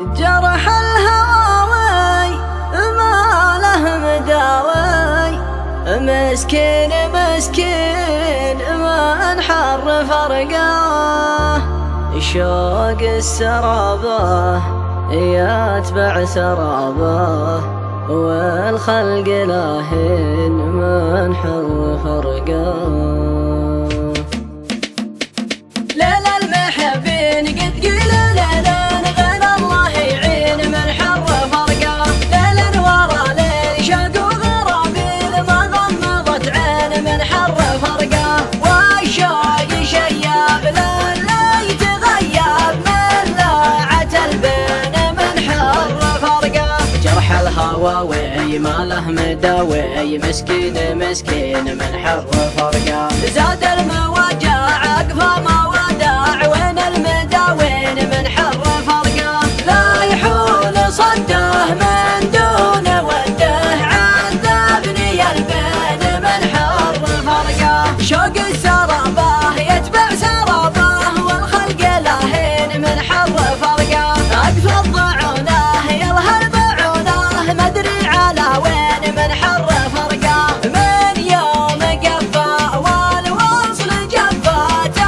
جرح الهواوي ما له مداوي، مسكين مسكين ما انحر فرقاه. شوق السرابه يتبع سرابه، والخلق لاهن ما انحر فرقاه. ليل المحبين قد قيل ليلين غير الله يعين من حر فرقاه. ليل ورا ليل شاق وغرابيل ما غمضت عين من حر فرقاه. والشوق شياب ليل يتغيب من لاعة البين من حر فرقاه. جرح الهواوي ما له مداوي، مسكين مسكين من حر فرقاه. زاد المواجع عقفه ما وداع، وين المداوين من حر فرقاه. لا يحول صده من دون وده، عذبني البين من حر فرقاه. شوق السرابه يتبع سرابه، والخلق لاهين من حر فرقاه. اقفى الضعونه يلهى البعونه، ما ادري على وين من حر فرقاه. من يوم قفا والوصل جفات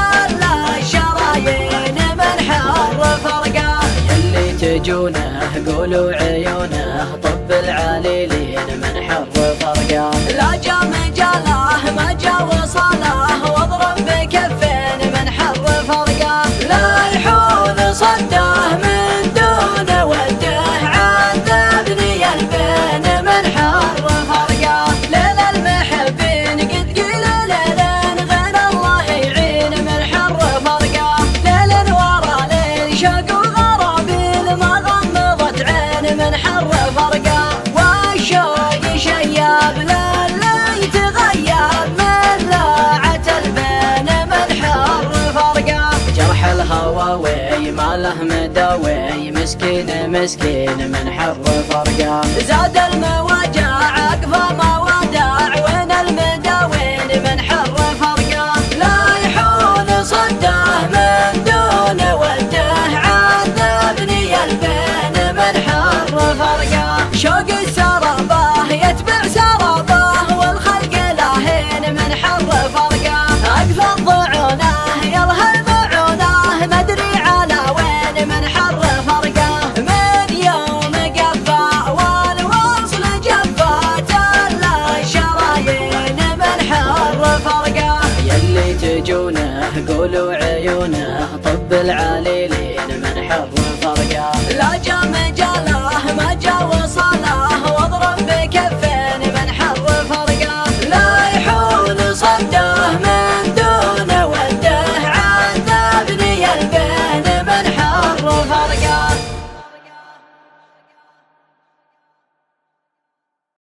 الشرايين من حر فرقاه. يلي تجونه قولوا عيونه، طب العليلين من حر فرقاه. لا جا مجاله ما جا وصاله، واضرب بكفين من حر فرقاه. لا يحول صده من دون وده، عذبني البين من حر فرقاه. ليل المحبين قد قيل ليلين غير الله يعين من حر فرقاه. ليل ورا ليل شاق وغرابيل ما غمضت عين من حر فرقاه. والشوق شياب ليل يتغيب من لاعة البين من حر فرقاه. جرح الهواوي ما له مداوي، مسكين مسكين من حر فرقاه. زاد المواجع عقفه ما وداع، وين المداوين من حر فرقاه. لا يحول صده من دون وده، عذبني البين من حر فرقاه. شوق السرابه يتبع سرابه، والخلق لاهين من حر فرقاه. اقفى الضعونه يلهى البعونه، ما ادري على وين من حر فرقاه. من يوم قفا والوصل جفات الشرايين من حر فرقاه. يلي تجونه قولوا عيونه، طب العليلين من حر فرقاه. لا جا مجاله ما جا وصاله،